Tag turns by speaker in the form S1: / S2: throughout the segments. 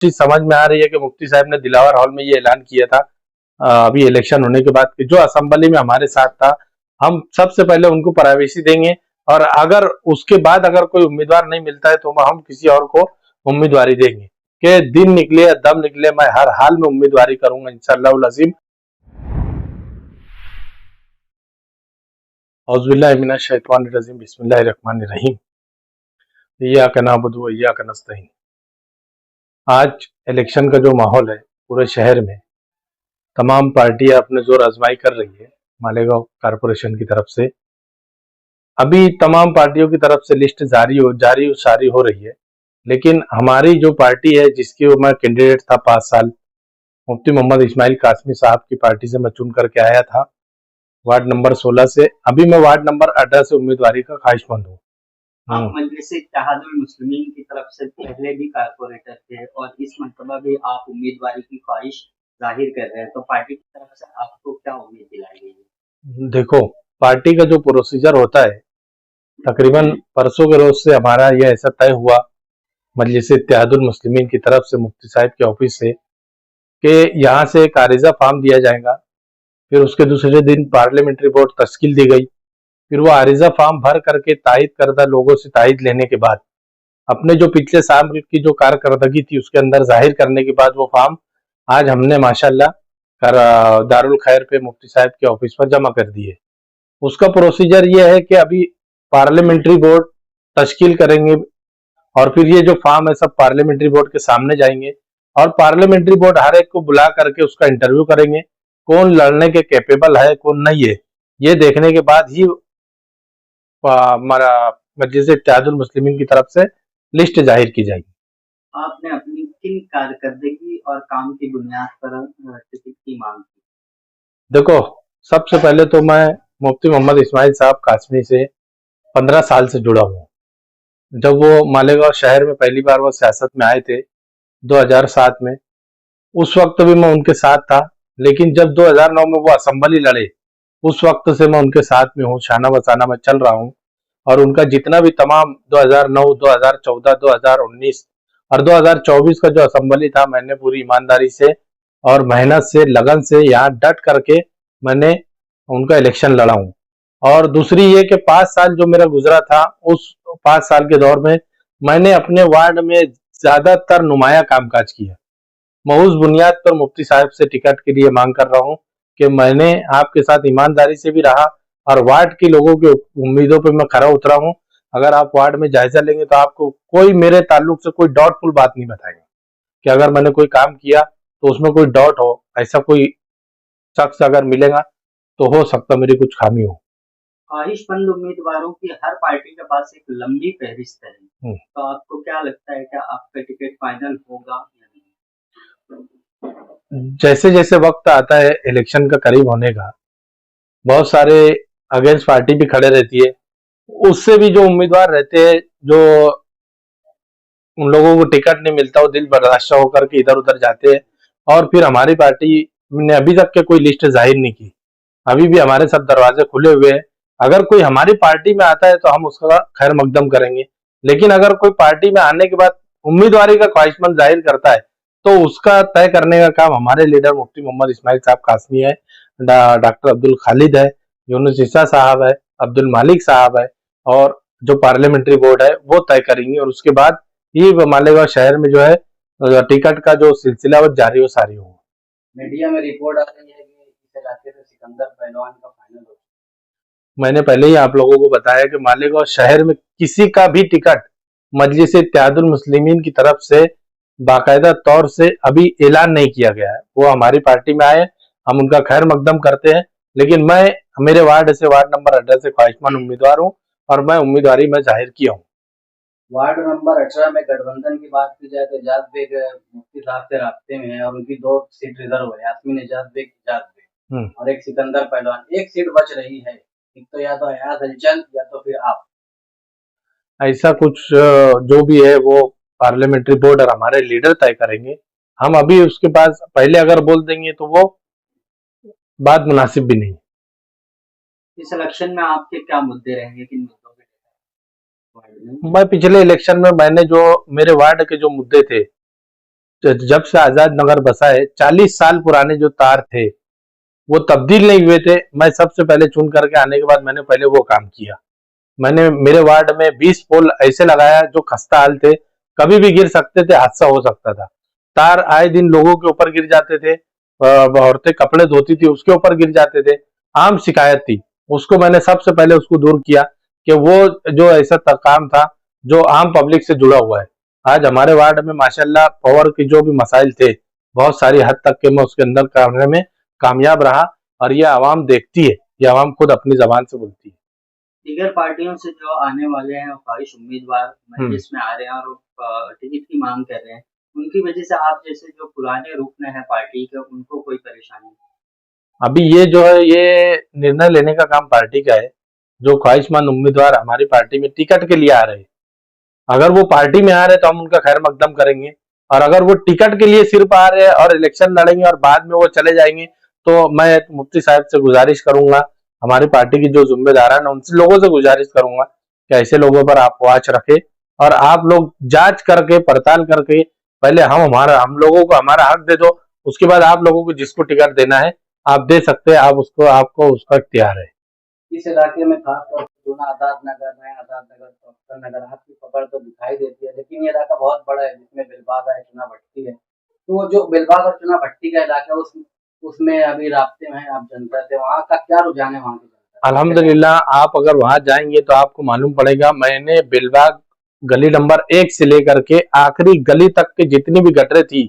S1: चीज समझ में आ रही है कि मुफ्ती साहब ने दिलावर हॉल में ये ऐलान किया था अभी इलेक्शन होने के बाद कि जो असेंबली में हमारे साथ था हम सबसे पहले उनको प्राइवेसी देंगे, और अगर उसके बाद अगर कोई उम्मीदवार नहीं मिलता है तो हम किसी और को उम्मीदवारी देंगे। कि दिन निकले या दम निकले मैं हर हाल में उम्मीदवारी करूंगा इंशाअल्लाह अज़ीम। औज़ुबिल्लाहि मिनश शैतानिर रजीम, बिस्मिल्लाहिर रहमानिर रहीम, इय्याका नअबुदु व इय्याका नस्तईन। आज इलेक्शन का जो माहौल है पूरे शहर में, तमाम पार्टियां अपने जोर आजमाई कर रही है मालेगांव कारपोरेशन की तरफ से। अभी तमाम पार्टियों की तरफ से लिस्ट जारी सारी हो रही है, लेकिन हमारी जो पार्टी है जिसकी मैं कैंडिडेट था 5 साल, मुफ्ती मोहम्मद इस्माइल कासमी साहब की पार्टी से मैं चुन करके आया था वार्ड नंबर 16 से। अभी मैं वार्ड नंबर 18 से उम्मीदवारी का ख्वाहिशमंद हूँ।
S2: आप मजलिस इत्तेहादुल मुस्लिमीन की तरफ से पहले भी कारपोरेटर थे और इस मरतबा भी आप उम्मीदवारी की ख्वाहिश जाहिर कर रहे हैं, तो पार्टी की तरफ से आपको क्या उम्मीद दिलाई गई है?
S1: देखो, पार्टी का जो प्रोसीजर होता है, तकरीबन परसों के रोज से हमारा यह ऐसा तय हुआ मजलिस इत्तेहादुल मुस्लिमीन की तरफ से मुफ्ती साहब के ऑफिस से कि यहाँ से एक आरिजा फार्म दिया जाएगा। फिर उसके दूसरे दिन पार्लियामेंट्री बोर्ड तश्कील दी गई। फिर वो आरिजा फार्म भर करके तायद करदा लोगों से तायद लेने के बाद अपने जो पिछले साल की जो कारकर्दगी थी उसके अंदर जाहिर करने के बाद वो फार्म आज हमने माशाल्लाह दारुल खैर पे मुफ्ती साहब के ऑफिस पर जमा कर दिए। उसका प्रोसीजर ये है कि अभी पार्लियामेंट्री बोर्ड तश्कील करेंगे और फिर ये जो फार्म है सब पार्लियामेंट्री बोर्ड के सामने जाएंगे और पार्लियामेंट्री बोर्ड हर एक को बुला करके उसका इंटरव्यू करेंगे, कौन लड़ने के कैपेबल है कौन नहीं है। ये देखने के बाद ही हमारा मजलिस इत्तेहादुल मुस्लिमीन की तरफ से लिस्ट जाहिर की जाएगी।
S2: आपने अपनी किन कारकर्दगी और काम की बुनियाद पर टिकट की मांग की?
S1: देखो, सबसे पहले तो मैं मुफ्ती मोहम्मद इस्माइल साहब कासमी से 15 साल से जुड़ा हूँ। जब वो मालेगांव शहर में पहली बार वो सियासत में आए थे 2007 में, उस वक्त भी मैं उनके साथ था। लेकिन जब 2009 में वो असेंबली लड़े, उस वक्त से मैं उनके साथ में हूँ, शाना बसाना मैं चल रहा हूँ। और उनका जितना भी तमाम 2009, 2014, 2019 और 2024 का जो असेंबली था, मैंने पूरी ईमानदारी से और मेहनत से लगन से यहाँ डट करके मैंने उनका इलेक्शन लड़ा हूँ। और दूसरी ये कि 5 साल जो मेरा गुजरा था, उस 5 साल के दौर में मैंने अपने वार्ड में ज्यादातर नुमाया कामकाज किया। मैं उस बुनियाद पर मुफ्ती साहब से टिकट के लिए मांग कर रहा हूँ कि मैंने आपके साथ ईमानदारी से भी रहा और वार्ड के लोगों की उम्मीदों पर मैं खरा उतरा हूँ। अगर आप वार्ड में जायजा लेंगे तो आपको कोई मेरे ताल्लुक से कोई डाउटफुल बात नहीं बताएगा कि अगर मैंने कोई काम किया तो उसमें कोई डाउट हो, ऐसा कोई शख्स अगर मिलेगा तो हो सकता मेरी कुछ खामी हो।
S2: ख्वाहिशमंद उम्मीदवारों की हर पार्टी के पास एक लंबी फहरिस्त है, तो आपको क्या लगता है कि आपका टिकट फाइनल होगा या नहीं?
S1: जैसे जैसे वक्त आता है इलेक्शन का करीब होने का, बहुत सारे अगेंस्ट पार्टी भी खड़े रहती है, उससे भी जो उम्मीदवार रहते हैं, जो उन लोगों को टिकट नहीं मिलता, वो दिल बर्दाश्त होकर के इधर उधर जाते हैं। और फिर हमारी पार्टी ने अभी तक के कोई लिस्ट जाहिर नहीं की, अभी भी हमारे सब दरवाजे खुले हुए हैं। अगर कोई हमारी पार्टी में आता है तो हम उसका खैर मकदम करेंगे, लेकिन अगर कोई पार्टी में आने के बाद उम्मीदवारी का ख्वाहिशमंद जाहिर करता है तो उसका तय करने का काम हमारे लीडर मुफ्ती मोहम्मद इस्माइल साहब कासमी है, डॉक्टर अब्दुल खालिद है, यूनुस ईसा साहब है, अब्दुल मालिक साहब है, और जो पार्लियामेंट्री बोर्ड है वो तय करेंगे। और उसके बाद ये मालेगांव शहर में जो है टिकट का जो सिलसिला वो जारी हो सारी हो।
S2: मीडिया में रिपोर्ट आ रही है कि इस इलाके से सिकंदर पहलवान का फाइनल हो।
S1: मैंने पहले ही आप लोगों को बताया कि मालेगांव शहर में किसी का भी टिकट मजलिस इत्तेहादुल मुस्लिमीन की तरफ से बाकायदा तौर से अभी ऐलान नहीं किया गया है। वो हमारी पार्टी में आए, हम उनका खैर मकदम करते हैं, लेकिन मैं मेरे वार्ड से वार्ड नंबर 18 से ख्वाहिशमंद उम्मीदवार हूँ और मैं उम्मीदवारी में जाहिर किया हूँ।
S2: वार्ड नंबर 18 में गठबंधन की बात की जाए तो एजाज बेग मुफ्ती साहब से रास्ते में है और उनकी 2 सीट रिजर्व है, यास्मीन एजाज बेग और एक सिकंदर पहलवान। एक सीट बच रही है, एक तो या तो अयाज हलचल या तो फिर आप।
S1: ऐसा कुछ जो भी है वो पार्लियामेंट्री बोर्ड और हमारे लीडर तय करेंगे। हम अभी उसके पास पहले अगर बोल देंगे तो वो बात मुनासिब भी नहीं।
S2: इस इलेक्शन में आपके क्या मुद्दे रहेंगे, किन मुद्दों पे?
S1: मैं पिछले इलेक्शन में मैंने जो मेरे वार्ड के जो मुद्दे थे जब से आजाद नगर बसा है 40 साल पुराने जो तार थे वो तब्दील नहीं हुए थे। मैं सबसे पहले चुन करके आने के बाद मैंने पहले वो काम किया। मैंने मेरे वार्ड में 20 पोल ऐसे लगाया जो खस्ता हाल थे, कभी भी गिर सकते थे, हादसा हो सकता था। तार आए दिन लोगों के ऊपर गिर जाते थे, औरतें कपड़े धोती थी उसके ऊपर गिर जाते थे, आम शिकायत थी। उसको मैंने सबसे पहले उसको दूर किया कि वो जो ऐसा काम था जो आम पब्लिक से जुड़ा हुआ है। आज हमारे वार्ड में माशाल्लाह पावर की जो भी मसाइल थे, बहुत सारी हद तक के मैं उसके अंदर करने में कामयाब रहा, और ये आवाम देखती है, ये आवाम खुद अपनी जबान से बोलती है।
S2: दीगर पार्टियों से जो आने वाले हैं ख्वाहिश उम्मीदवार
S1: हम्म।
S2: मजलिस में आ रहे हैं और टिकट की मांग कर रहे हैं, उनकी वजह से आप जैसे जो पुराने रुकन है पार्टी के उनको कोई परेशानी?
S1: अभी ये जो है ये निर्णय लेने का काम पार्टी का है। जो ख्वाहिशमंद उम्मीदवार हमारी पार्टी में टिकट के लिए आ रहे हैं, अगर वो पार्टी में आ रहे हैं तो हम उनका खैर मकदम करेंगे, और अगर वो टिकट के लिए सिर्फ आ रहे हैं और इलेक्शन लड़ेंगे और बाद में वो चले जाएंगे, तो मैं मुफ्ती साहब से गुजारिश करूंगा, हमारी पार्टी की जो जिम्मेदार है उनसे लोगों से गुजारिश करूंगा कि ऐसे लोगों पर आप वॉच रखें, और आप लोग जांच करके पड़ताल करके पहले हम लोगों को हमारा हक दे दो, उसके बाद आप लोगों को जिसको टिकट देना है आप दे सकते हैं, आप उसको, आपको उसका इख्तियार है।
S2: इस इलाके में खास तौर पर दूना आजाद नगर में आजाद नगर अख्तर नगर आपकी पकड़ तो दिखाई देती है, लेकिन ये इलाका बहुत बड़ा है जिसमें बिलबाग है, चुना भट्टी है। तो वो जो बिलबाग और चुना भट्टी का इलाका है उसमें अभी रास्ते में आप जनता से वहाँ का क्या रुझान है वहाँ की जनता का?
S1: अल्हम्दुलिल्लाह आप अगर वहां जाएंगे तो आपको मालूम पड़ेगा, मैंने बेलबाग गली नंबर 1 से लेकर के आखिरी गली तक की जितनी भी गटरें थी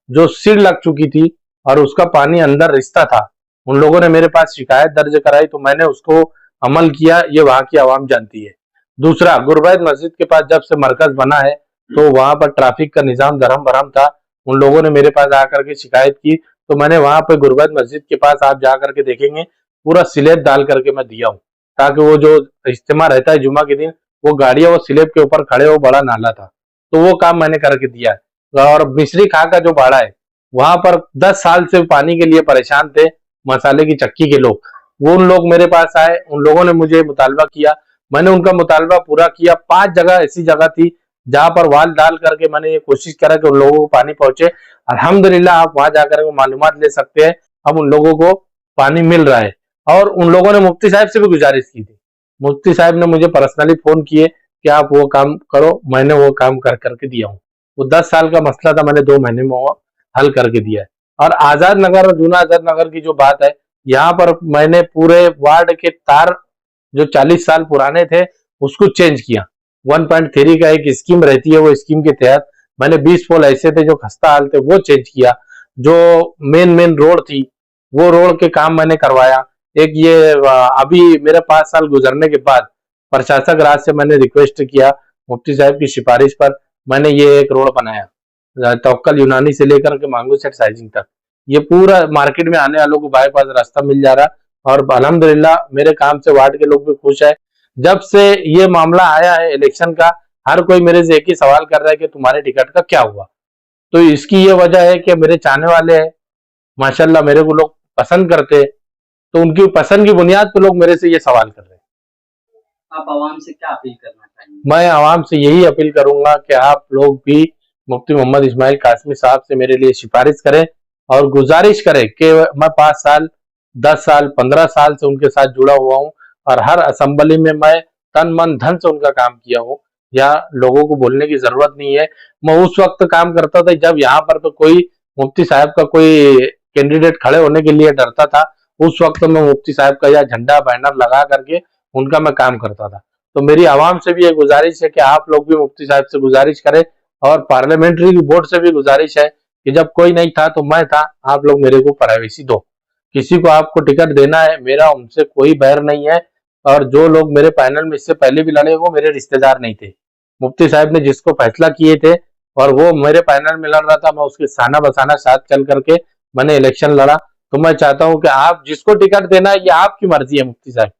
S1: जो सिर लग चुकी थी और उसका पानी अंदर रिश्ता था, उन लोगों ने मेरे पास शिकायत दर्ज कराई तो मैंने उसको अमल किया, ये वहां की आवाम जानती है। दूसरा, गुरबैत मस्जिद के पास जब से मरकज बना है तो वहां पर ट्रैफिक का निजाम धर्म भरम था, उन लोगों ने मेरे पास आकर के शिकायत की, तो मैंने वहां पर गुरबैत मस्जिद के पास आप जाकर के देखेंगे पूरा स्लेब डाल करके मैं दिया हूँ, ताकि वो जो इज्तिमा रहता है जुमा के दिन, वो गाड़ियां वो स्लेब के ऊपर खड़े हो, बड़ा नाला था, तो वो काम मैंने करके दिया है। और मिश्री खा का जो बाड़ा है वहां पर 10 साल से पानी के लिए परेशान थे मसाले की चक्की के लोग, वो उन लोग मेरे पास आए, उन लोगों ने मुझे मुतालबा किया, मैंने उनका मुतालबा पूरा किया। 5 जगह ऐसी जगह थी जहां पर वाल डाल करके मैंने ये कोशिश करा कि उन लोगों को पानी पहुंचे। अल्हम्दुलिल्लाह आप वहां जाकर मालूमात ले सकते हैं, अब उन लोगों को पानी मिल रहा है। और उन लोगों ने मुफ्ती साहब से भी गुजारिश की थी, मुफ्ती साहब ने मुझे पर्सनली फोन किए कि आप वो काम करो, मैंने वो काम कर करके दिया हूँ। वो 10 साल का मसला था, मैंने 2 महीने में वो हल करके दिया है। और आजाद नगर और जूना आजाद नगर की जो बात है, यहाँ पर मैंने पूरे वार्ड के तार जो 40 साल पुराने थे उसको चेंज किया। 1.3 का एक स्कीम रहती है, वो स्कीम के तहत मैंने 20 पोल ऐसे थे जो खस्ता हाल थे वो चेंज किया। जो मेन मेन रोड थी वो रोड के काम मैंने करवाया। एक ये अभी मेरे 5 साल गुजरने के बाद प्रशासक राज से मैंने रिक्वेस्ट किया, मुफ्ती साहब की सिफारिश पर मैंने ये एक रोड बनाया, तवक्कल यूनानी से लेकर के मांगू सेट साइजिंग तक, ये पूरा मार्केट में आने वालों को बाईपास रास्ता मिल जा रहा। और अल्हम्दुलिल्लाह मेरे काम से वार्ड के लोग भी खुश है। जब से ये मामला आया है इलेक्शन का, हर कोई मेरे से एक ही सवाल कर रहा है कि तुम्हारे टिकट का क्या हुआ। तो इसकी ये वजह है कि मेरे चाहने वाले हैं, माशाल्लाह मेरे को लोग पसंद करते हैं, तो उनकी पसंद की बुनियाद पर लोग मेरे से ये सवाल कर रहे हैं।
S2: आप आवाम से क्या अपील करना चाहेंगे?
S1: मैं आवाम से यही अपील करूंगा कि आप लोग भी मुफ्ती मोहम्मद इस्माइल कासमी साहब से मेरे लिए सिफारिश करें और गुजारिश करें कि मैं 5 साल 10 साल 15 साल से उनके साथ जुड़ा हुआ हूँ, और हर असेंबली में मैं तन मन धन से उनका काम किया हूँ। या लोगों को बोलने की जरूरत नहीं है, मैं उस वक्त काम करता था जब यहाँ पर तो कोई मुफ्ती साहब का कोई कैंडिडेट खड़े होने के लिए डरता था, उस वक्त मैं मुफ्ती साहब का या झंडा बैनर लगा करके उनका मैं काम करता था। तो मेरी आवाम से भी ये गुजारिश है कि आप लोग भी मुफ्ती साहब से गुजारिश करें, और पार्लियामेंट्री बोर्ड से भी गुजारिश है कि जब कोई नहीं था तो मैं था, आप लोग मेरे को प्राइवेसी दो। किसी को आपको टिकट देना है, मेरा उनसे कोई बैर नहीं है, और जो लोग मेरे पैनल में इससे पहले भी लड़े वो मेरे रिश्तेदार नहीं थे। मुफ्ती साहब ने जिसको फैसला किए थे और वो मेरे पैनल में लड़ रहा था, मैं उसके साना बसाना साथ चल करके मैंने इलेक्शन लड़ा। तो मैं चाहता हूं कि आप जिसको टिकट देना है ये आपकी मर्जी है मुफ्ती साहब,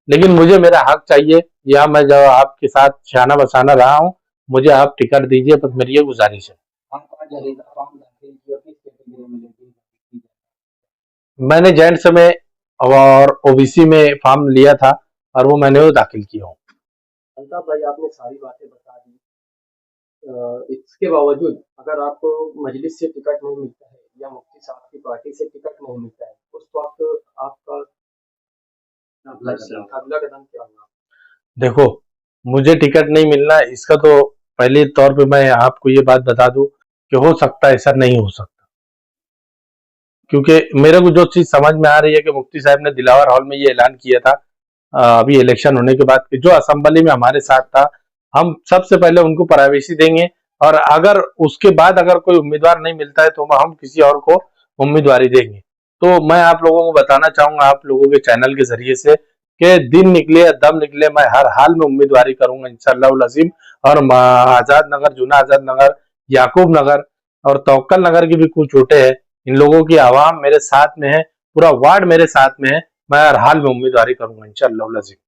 S1: लेकिन मुझे मेरा हक चाहिए, या मैं जब आपके साथ शाना बसाना रहा हूँ, मुझे आप टिकट दीजिए, बस मेरी ये गुजारिश है।
S2: आपका जरीदा फॉर्म दाखिल किया किस कैटेगरी में लेके?
S1: मैंने जेंट्स में और ओबीसी में फॉर्म लिया था और वो मैंने वो दाखिल किया हूँ।
S2: अल्ताफ भाई आपने सारी बातें बता दी,
S3: इसके बावजूद अगर आपको मजलिस से टिकट नहीं मिलता है या मुफ्ती साहब की पार्टी से टिकट नहीं मिलता है, उस वक्त आपका अगला कदम क्या होगा?
S1: देखो, मुझे टिकट नहीं मिलना इसका तो पहले तौर पे मैं आपको ये बात बता दूं कि हो सकता है, ऐसा नहीं हो सकता। क्योंकि मेरे को जो चीज समझ में आ रही है कि मुफ्ती साहब ने दिलावर हॉल में ये ऐलान किया था अभी इलेक्शन होने के बाद कि जो असेंबली में हमारे साथ था, हम सबसे पहले उनको प्राइवेसी देंगे, और अगर उसके बाद अगर कोई उम्मीदवार नहीं मिलता है तो हम किसी और को उम्मीदवारी देंगे। तो मैं आप लोगों को बताना चाहूंगा, आप लोगों के चैनल के जरिए से, कि दिन निकले या दम निकले, मैं हर हाल में उम्मीदवारी करूंगा इंशाअल्लाह अज़ीम। और आजाद नगर, जूना आजाद नगर, याकूब नगर और तवक्कल नगर की भी कुछ वोटें हैं, इन लोगों की आवाम मेरे साथ में है, पूरा वार्ड मेरे साथ में है। मैं हर हाल में उम्मीदवारी करूंगा इंशाअल्लाह अज़ीम।